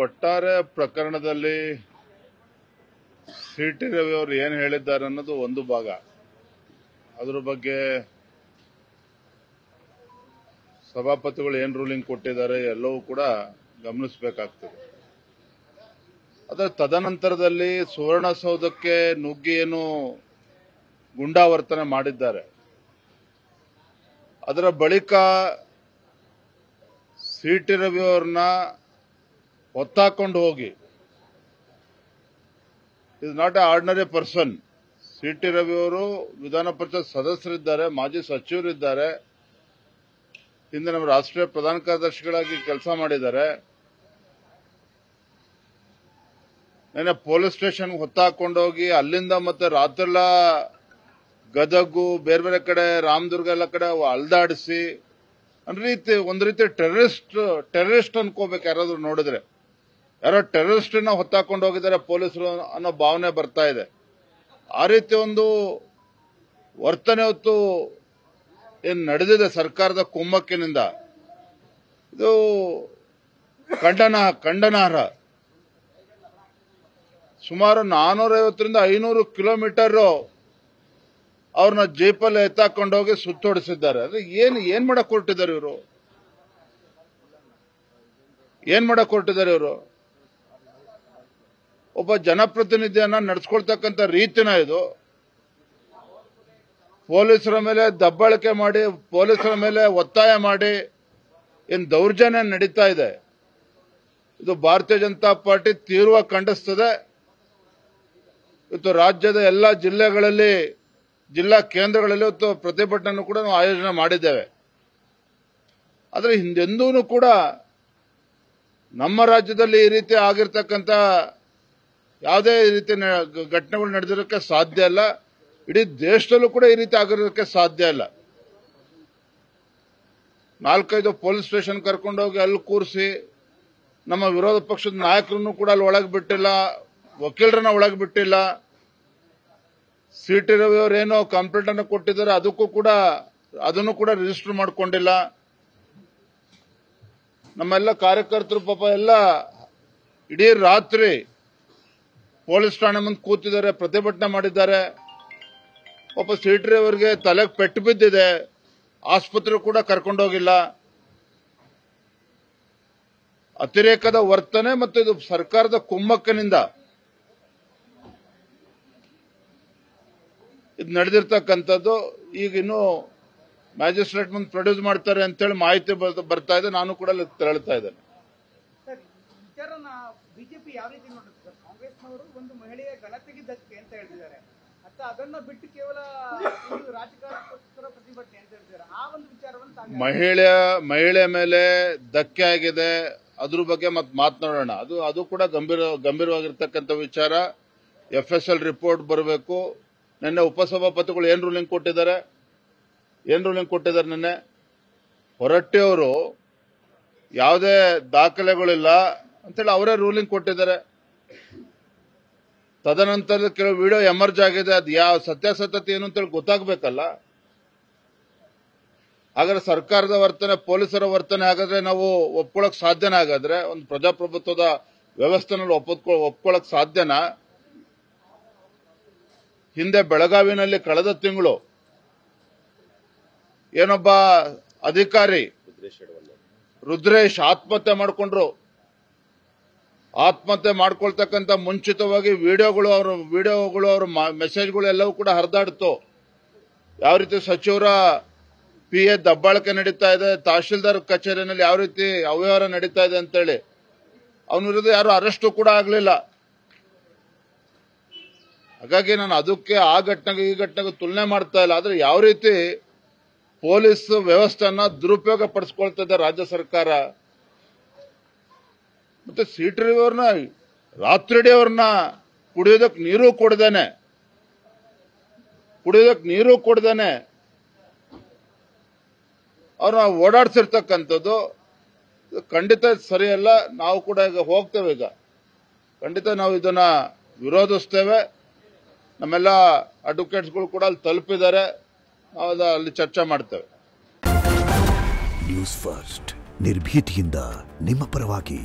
ಒಟ್ಟಾರೆ ಪ್ರಕರಣದಲ್ಲಿ ಸಿ.ಟಿ. ರವಿ ಅವರು ಏನು ಹೇಳಿದ್ದಾರೆ ಅನ್ನೋದು ಒಂದು ಭಾಗ. ಅದರ ಬಗ್ಗೆ ಸಭಾಪತಿಗಳು ಏನು ರೂಲಿಂಗ್ ಕೊಟ್ಟಿದ್ದಾರೆ ಎಲ್ಲವೂ ಕೂಡ ಗಮನಿಸಬೇಕಾಗ್ತದೆ. ಆದರೆ ತದನಂತರದಲ್ಲಿ ಸುವರ್ಣಸೌಧಕ್ಕೆ ನುಗ್ಗಿ ಏನು ಗುಂಡಾವರ್ತನೆ ಮಾಡಿದ್ದಾರೆ, ಅದರ ಬಳಿಕ ಸಿ.ಟಿ. ರವಿ ಅವ್ರನ್ನ ಹೊತ್ತಾಕೊಂಡು ಹೋಗಿ, is not A ordinary person. CT. Ravi ಅವರು ವಿಧಾನ ಪರಿಷತ್ ಸದಸ್ಯರಿದ್ದಾರೆ, ಮಾಜಿ ಸಚಿವರಿದ್ದಾರೆ, ಹಿಂದೆ ನಮ್ಮ ರಾಷ್ಟ್ರೀಯ ಪ್ರಧಾನ ಕಾರ್ಯದರ್ಶಿಗಳಾಗಿ ಕೆಲಸ ಮಾಡಿದ್ದಾರೆ. ನೆನ್ನೆ ಪೊಲೀಸ್ ಸ್ಟೇಷನ್ಗೆ ಹೊತ್ತಾಕೊಂಡೋಗಿ ಅಲ್ಲಿಂದ ಮತ್ತೆ ರಾತ್ರೆಲ್ಲ ಗದಗು ಬೇರೆ ಬೇರೆ ಕಡೆ ರಾಮದುರ್ಗ ಎಲ್ಲ ಕಡೆ ಅಲ್ದಾಡಿಸಿ ಒಂದು ರೀತಿ ಟೆರರಿಸ್ಟ್ ಅನ್ಕೋಬೇಕು. ಯಾರಾದ್ರೂ ನೋಡಿದ್ರೆ ಯಾರೋ ಟೆರರಿಸ್ಟ್ ನ ಹೊತ್ತಾಕೊಂಡು ಹೋಗಿದ್ದಾರೆ ಪೊಲೀಸರು ಅನ್ನೋ ಭಾವನೆ ಬರ್ತಾ ಇದೆ. ಆ ರೀತಿ ಒಂದು ವರ್ತನೆ ಹೊತ್ತು ಏನು ನಡೆದಿದೆ ಸರ್ಕಾರದ ಕುಮ್ಮಕ್ಕಿನಿಂದ, ಇದು ಖಂಡನಾರ್ಹ. ಸುಮಾರು 450ರಿಂದ 500 ಕಿಲೋಮೀಟರ್ ಅವ್ರನ್ನ ಜೀಪಲ್ಲಿ ಎತ್ತಾಕೊಂಡೋಗಿ ಸುತ್ತೋಡಿಸಿದ್ದಾರೆ. ಅಂದ್ರೆ ಏನ್ ಮಾಡಕ್ ಹೊರಟಿದ್ದಾರೆ ಇವರು? ಏನ್ ಮಾಡಕ್ ಹೊರಟಿದ್ದಾರೆ ಇವರು? ಒಬ್ಬ ಜನಪ್ರತಿನಿಧಿಯನ್ನ ನಡೆಸ್ಕೊಳ್ತಕ್ಕಂಥ ರೀತಿನ ಇದು. ಪೊಲೀಸರ ಮೇಲೆ ದಬ್ಬಾಳಿಕೆ ಮಾಡಿ, ಪೊಲೀಸರ ಮೇಲೆ ಒತ್ತಾಯ ಮಾಡಿ ಏನ್ ದೌರ್ಜನ್ಯ ನಡೀತಾ ಇದೆ, ಇದು ಭಾರತೀಯ ಜನತಾ ಪಾರ್ಟಿ ತೀವ್ರವಾಗಿ ಖಂಡಿಸ್ತದೆ. ಇವತ್ತು ರಾಜ್ಯದ ಎಲ್ಲ ಜಿಲ್ಲೆಗಳಲ್ಲಿ, ಜಿಲ್ಲಾ ಕೇಂದ್ರಗಳಲ್ಲಿ ಇವತ್ತು ಪ್ರತಿಭಟನೆ ಕೂಡ ನಾವು ಆಯೋಜನೆ ಮಾಡಿದ್ದೇವೆ. ಆದರೆ ಹಿಂದೆಂದೂ ಕೂಡ ನಮ್ಮ ರಾಜ್ಯದಲ್ಲಿ ಈ ರೀತಿ ಆಗಿರ್ತಕ್ಕಂಥ ಯಾವುದೇ ರೀತಿ ಘಟನೆಗಳು ನಡೆದಿರೋಕ್ಕೆ ಸಾಧ್ಯ ಇಲ್ಲ. ಇಡೀ ದೇಶದಲ್ಲೂ ಕೂಡ ಈ ರೀತಿ ಆಗಿರೋದಕ್ಕೆ ಸಾಧ್ಯ ಇಲ್ಲ. 4-5 ಪೊಲೀಸ್ ಸ್ಟೇಷನ್ ಕರ್ಕೊಂಡೋಗಿ ಅಲ್ಲಿ ಕೂರಿಸಿ, ನಮ್ಮ ವಿರೋಧ ಪಕ್ಷದ ನಾಯಕರನ್ನು ಕೂಡ ಅಲ್ಲಿ ಒಳಗೆ ಬಿಟ್ಟಿಲ್ಲ, ವಕೀಲರನ್ನ ಒಳಗೆ ಬಿಟ್ಟಿಲ್ಲ. ಸಿ.ಟಿ. ರವಿ ಅವರು ಏನೋ ಕಂಪ್ಲೇಂಟ್ ಅನ್ನು ಕೊಟ್ಟಿದ್ದಾರೆ, ಅದನ್ನು ಕೂಡ ರಿಜಿಸ್ಟರ್ ಮಾಡಿಕೊಂಡಿಲ್ಲ. ನಮ್ಮೆಲ್ಲ ಕಾರ್ಯಕರ್ತರು ಪಾಪ ಎಲ್ಲ ಇಡೀ ರಾತ್ರಿ ಪೊಲೀಸ್ ಠಾಣೆ ಮುಂದೆ ಕೂತಿದ್ದಾರೆ, ಪ್ರತಿಭಟನೆ ಮಾಡಿದ್ದಾರೆ. ಪಾಪ ಸಿ.ಟಿ. ರವಿ ಅವರಿಗೆ ತಲೆಗೆ ಪೆಟ್ಟು ಬಿದ್ದಿದೆ, ಆಸ್ಪತ್ರೆ ಕೂಡ ಕರ್ಕೊಂಡೋಗಿಲ್ಲ. ಅತಿರೇಕದ ವರ್ತನೆ ಮತ್ತು ಇದು ಸರ್ಕಾರದ ಕುಮ್ಮಕ್ಕಿನಿಂದ ಇದು ನಡೆದಿರ್ತಕ್ಕಂಥದ್ದು. ಈಗ ಇನ್ನು ಮ್ಯಾಜಿಸ್ಟ್ರೇಟ್ ಮುಂದೆ ಪ್ರೊಡ್ಯೂಸ್ ಮಾಡ್ತಾರೆ ಅಂತೇಳಿ ಮಾಹಿತಿ ಬರ್ತಾ ಇದೆ. ನಾನು ಕೂಡ ತೆರಳ್ತಾ ಇದ್ದೇನೆ. ಬಿಜೆಪಿ ಯಾವ ರೀತಿ ನೋಡುತ್ತೆ ಸರ್? ಕಾಂಗ್ರೆಸ್ನವರು ಒಂದು ಮಹಿಳೆಯ ಗಲಭೆಗೆ ಧಕ್ಕೆ ಅಂತ ಹೇಳ್ತಿದ್ದಾರೆ, ಅಥವಾ ಅದನ್ನ ಬಿಟ್ಟು ಕೇವಲ ರಾಜಕಾರಣಕ್ಕೋಸ್ಕರ ಪ್ರತಿಭಟನೆ ಅಂತ ಹೇಳ್ತಿದ್ದಾರೆ. ಆ ಒಂದು ವಿಚಾರವನ್ನು ಮಹಿಳೆ ಮೇಲೆ ಧಕ್ಕೆ ಆಗಿದೆ, ಅದ್ರ ಬಗ್ಗೆ ಮತ್ತೆ ಮಾತನಾಡೋಣ. ಅದು ಕೂಡ ಗಂಭೀರವಾಗಿರ್ತಕ್ಕಂಥ ವಿಚಾರ. FSL ರಿಪೋರ್ಟ್ ಬರಬೇಕು. ನಿನ್ನೆ ಉಪಸಭಾಪತಿಗಳು ಏನ್ ರೂಲಿಂಗ್ ಕೊಟ್ಟಿದ್ದಾರೆ ನಿನ್ನೆ? ಹೊರಟ್ಟಿ ಅವರು ಯಾವುದೇ ದಾಖಲೆಗಳಿಲ್ಲ ಅಂತೇಳಿ ಅವರೇ ರೂಲಿಂಗ್ ಕೊಟ್ಟಿದ್ದಾರೆ. ತದನಂತರ ಕೆಲವು ವಿಡಿಯೋ ಎಮರ್ಜ್ ಆಗಿದೆ, ಅದು ಯಾವ ಸತ್ಯಾಸತ್ಯತೆ ಏನು ಅಂತೇಳಿ ಗೊತ್ತಾಗಬೇಕಲ್ಲ. ಹಾಗಾದ್ರೆ ಸರ್ಕಾರದ ವರ್ತನೆ, ಪೊಲೀಸರ ವರ್ತನೆ ಹಾಗಾದ್ರೆ ನಾವು ಒಪ್ಕೊಳ್ಳಕ್ ಸಾಧ್ಯನಾ? ಹಾಗಾದ್ರೆ ಒಂದು ಪ್ರಜಾಪ್ರಭುತ್ವದ ವ್ಯವಸ್ಥೆನಲ್ಲಿ ಒಪ್ಕೊಳ್ಳಕ್ ಸಾಧ್ಯನಾ? ಹಿಂದೆ ಬೆಳಗಾವಿನಲ್ಲಿ ಕಳೆದ ತಿಂಗಳು ಏನೊಬ್ಬ ಅಧಿಕಾರಿ ರುದ್ರೇಶ್ ಆತ್ಮಹತ್ಯೆ ಮಾಡಿಕೊಂಡ್ರು. ಆತ್ಮಹತ್ಯೆ ಮಾಡ್ಕೊಳ್ತಕ್ಕಂಥ ಮುಂಚಿತವಾಗಿ ವಿಡಿಯೋಗಳು ಅವರ ಮೆಸೇಜ್ಗಳು ಎಲ್ಲವೂ ಕೂಡ ಹರಿದಾಡ್ತು. ಯಾವ ರೀತಿ ಸಚಿವರ PA ದಬ್ಬಾಳಿಕೆ ನಡೀತಾ ಇದೆ, ತಹಶೀಲ್ದಾರ್ ಕಚೇರಿಯಲ್ಲಿ ಯಾವ ರೀತಿ ಅವ್ಯವಹಾರ ನಡೀತಾ ಇದೆ ಅಂತೇಳಿ. ಅವನ ವಿರುದ್ಧ ಯಾರು ಅರೆಸ್ಟು ಕೂಡ ಆಗಲಿಲ್ಲ. ಹಾಗಾಗಿ ನಾನು ಅದಕ್ಕೆ ಆ ಘಟನೆಗೆ ಈ ಘಟನೆಗೆ ತುಲನೆ ಮಾಡ್ತಾ ಇಲ್ಲ. ಆದ್ರೆ ಯಾವ ರೀತಿ ಪೊಲೀಸ್ ವ್ಯವಸ್ಥೆಯನ್ನ ದುರುಪಯೋಗ ಪಡಿಸ್ಕೊಳ್ತದೆ ರಾಜ್ಯ ಸರ್ಕಾರ. ಮತ್ತೆ ಸಿ.ಟಿ. ರವಿ ಅವ್ರನ್ನ ರಾತ್ರಿಡೇ ಅವ್ರನ್ನ ಕುಡಿಯೋದಕ್ಕೆ ನೀರು ಕೊಡದೇನೆ ಅವ್ರನ್ನ ಓಡಾಡ್ಸಿರ್ತಕ್ಕಂಥದ್ದು ಖಂಡಿತ ಸರಿಯಲ್ಲ. ನಾವು ಕೂಡ ಈಗ ಹೋಗ್ತೇವೆ. ಈಗ ಖಂಡಿತ ನಾವು ಇದನ್ನ ವಿರೋಧಿಸ್ತೇವೆ. ನಮ್ಮೆಲ್ಲ ಅಡ್ವೊಕೇಟ್ಸ್ಗಳು ಕೂಡ ಅಲ್ಲಿ ತಲುಪಿದ್ದಾರೆ. ನಾವು ಅಲ್ಲಿ ಚರ್ಚೆ ಮಾಡ್ತೇವೆ. ನ್ಯೂಸ್ ಫಸ್ಟ್ ನಿರ್ಭೀತಿಯಿಂದ ನಿಮ್ಮ ಪರವಾಗಿ.